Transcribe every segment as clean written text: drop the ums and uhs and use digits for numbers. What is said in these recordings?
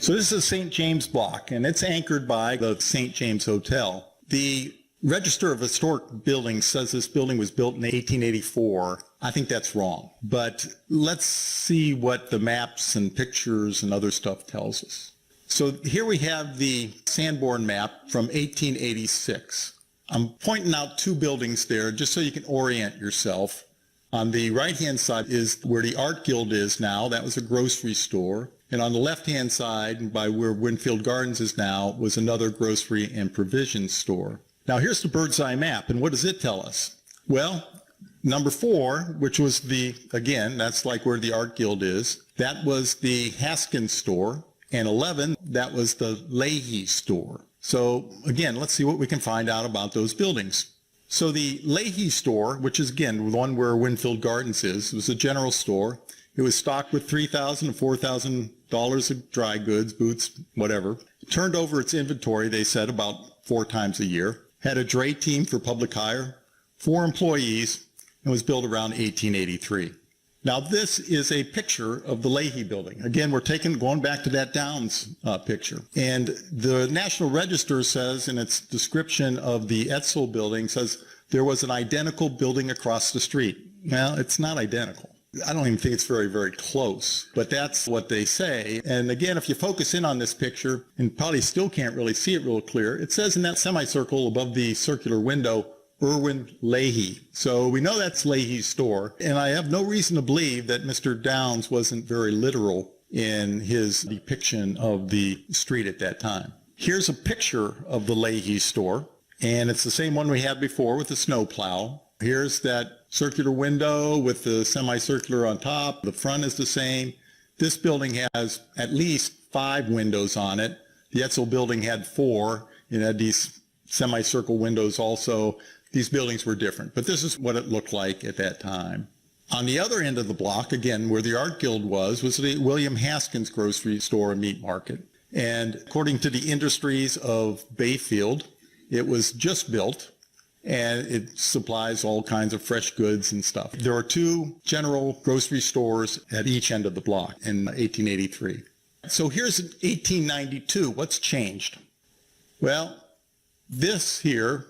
So this is St. James Block, and it's anchored by the St. James Hotel. The Register of Historic Buildings says this building was built in 1884. I think that's wrong. But let's see what the maps and pictures and other stuff tells us. So here we have the Sanborn map from 1886. I'm pointing out two buildings there just so you can orient yourself. On the right-hand side is where the Art Guild is now. That was a grocery store. And on the left-hand side, by where Winfield Gardens is now, was another grocery and provision store. Now here's the bird's eye map, and what does it tell us? Well, number 4, which was again, that's like where the Art Guild is, that was the Haskins store, and 11, that was the Leahy Store. So again, let's see what we can find out about those buildings. So the Leahy Store, which is again the one where Winfield Gardens is, was a general store. It was stocked with $3,000 to $4,000 of dry goods, boots, whatever. It turned over its inventory, they said, about 4 times a year. Had a dray team for public hire, 4 employees, and was built around 1883. Now this is a picture of the Leahy building. Again, we're going back to that Downs picture. And the National Register says in its description of the Etzel building, says there was an identical building across the street. Well, it's not identical. I don't even think it's very, very close, but that's what they say. And again, if you focus in on this picture, and probably still can't really see it real clear, it says in that semicircle above the circular window, Irwin Leahy. So we know that's Leahy's store, and I have no reason to believe that Mr. Downs wasn't very literal in his depiction of the street at that time. Here's a picture of the Leahy store, and it's the same one we had before with the snowplow. Here's that circular window with the semicircular on top. The front is the same. This building has at least 5 windows on it. The Etzel building had 4. It had these semicircle windows also. These buildings were different, but this is what it looked like at that time. On the other end of the block, again, where the Art Guild was the William Haskins grocery store and meat market. And according to the Industries of Bayfield, it was just built, and it supplies all kinds of fresh goods and stuff. There are 2 general grocery stores at each end of the block in 1883. So here's 1892. What's changed? Well, this here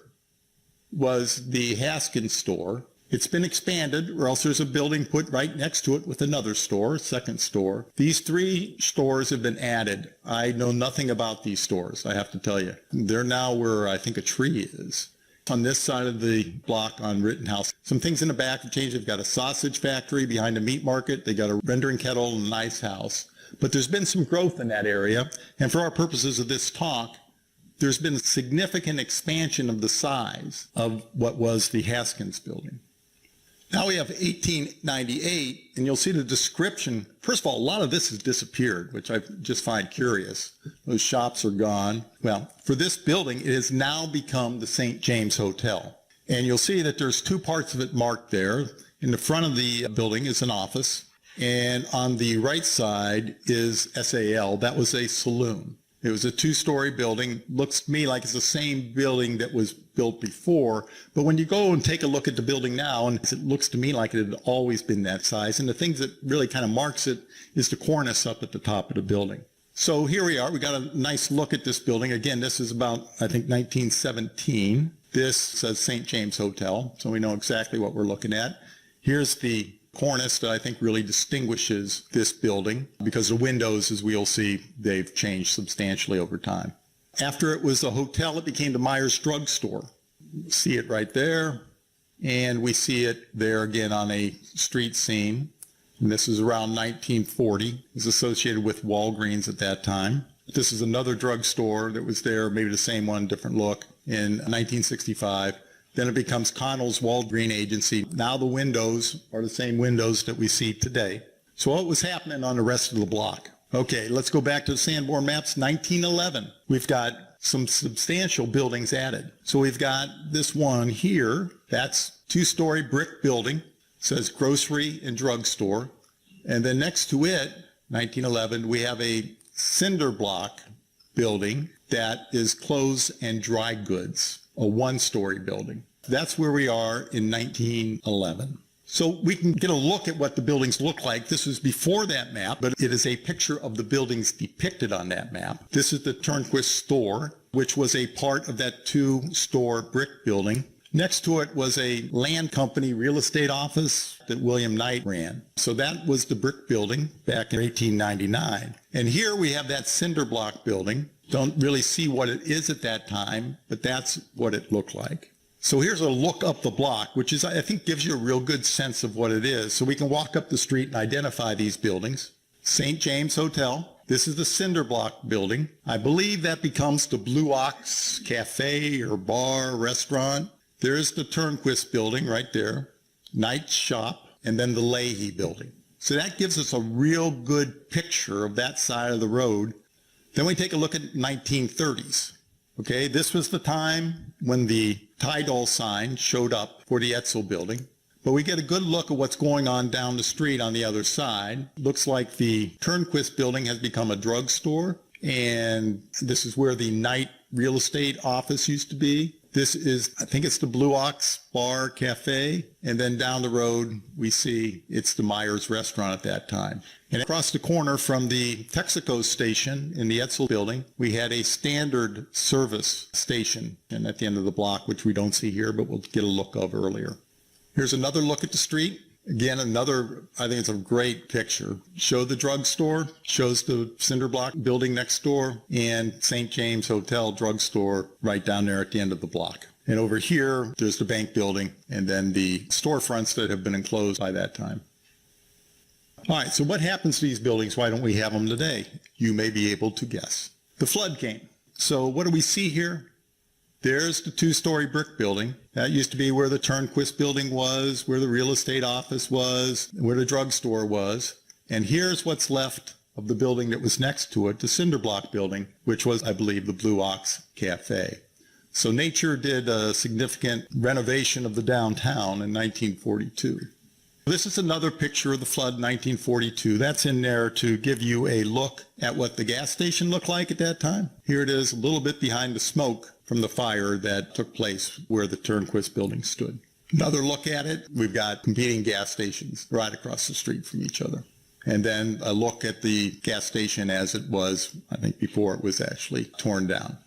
was the Haskins store. It's been expanded, or else there's a building put right next to it with another store, second store. These 3 stores have been added. I know nothing about these stores, I have to tell you. They're now where I think a tree is. On this side of the block on Rittenhouse, some things in the back have changed. They've got a sausage factory behind a meat market. They got a rendering kettle and a nice house. But there's been some growth in that area. And for our purposes of this talk, there's been a significant expansion of the size of what was the Haskins building. Now we have 1898, and you'll see the description. First of all, a lot of this has disappeared, which I just find curious. Those shops are gone. Well, for this building, it has now become the St. James Hotel. And you'll see that there's 2 parts of it marked there. In the front of the building is an office, and on the right side is SAL. That was a saloon. It was a 2-story building. Looks to me like it's the same building that was built before. But when you go and take a look at the building now, and it looks to me like it had always been that size. And the thing that really kind of marks it is the cornice up at the top of the building. So here we are. We got a nice look at this building. Again, this is about, I think, 1917. This says St. James Hotel, so we know exactly what we're looking at. Here's the cornice that I think really distinguishes this building, because the windows, as we'll see, they've changed substantially over time. After it was a hotel, it became the Myers Drug Store. See it right there, and we see it there again on a street scene. And this is around 1940. It was associated with Walgreens at that time. This is another drugstore that was there, maybe the same one, different look, in 1965. Then it becomes Connell's Walgreen Agency. Now the windows are the same windows that we see today. So what was happening on the rest of the block? Okay, let's go back to the Sanborn maps, 1911. We've got some substantial buildings added. So we've got this one here. That's 2-story brick building. It says grocery and drugstore. And then next to it, 1911, we have a cinder block building that is clothes and dry goods, a 1-story building. That's where we are in 1911. So we can get a look at what the buildings look like. This was before that map, but it is a picture of the buildings depicted on that map. This is the Turnquist Store, which was a part of that two-store brick building. Next to it was a land company real estate office that William Knight ran. So that was the brick building back in 1899. And here we have that cinder block building. Don't really see what it is at that time, but that's what it looked like. So here's a look up the block, which is, I think, gives you a real good sense of what it is. So we can walk up the street and identify these buildings. St. James Hotel. This is the cinder block building. I believe that becomes the Blue Ox Cafe or bar, restaurant. There's the Turnquist building right there, Knight's shop, and then the Leahy building. So that gives us a real good picture of that side of the road. Then we take a look at 1930s. Okay, this was the time when the Tidal sign showed up for the Etzel building. But we get a good look at what's going on down the street on the other side. Looks like the Turnquist building has become a drugstore, and this is where the Knight real estate office used to be. This is, I think it's the Blue Ox Bar Cafe, and then down the road we see it's the Myers restaurant at that time. And across the corner from the Texaco station in the Etzel building, we had a standard service station and at the end of the block, which we don't see here, but we'll get a look of earlier. Here's another look at the street. Again, another, I think it's a great picture. Show the drugstore, shows the cinder block building next door, and St. James Hotel drugstore right down there at the end of the block. And over here, there's the bank building, and then the storefronts that have been enclosed by that time. All right, so what happens to these buildings? Why don't we have them today? You may be able to guess. The flood came. So what do we see here? There's the two-story brick building. That used to be where the Turnquist building was, where the real estate office was, where the drugstore was. And here's what's left of the building that was next to it, the cinder block building, which was, I believe, the Blue Ox Cafe. So nature did a significant renovation of the downtown in 1942. This is another picture of the flood in 1942. That's in there to give you a look at what the gas station looked like at that time. Here it is, a little bit behind the smoke from the fire that took place where the Turnquist building stood. Another look at it, we've got competing gas stations right across the street from each other. And then a look at the gas station as it was, I think, before it was actually torn down.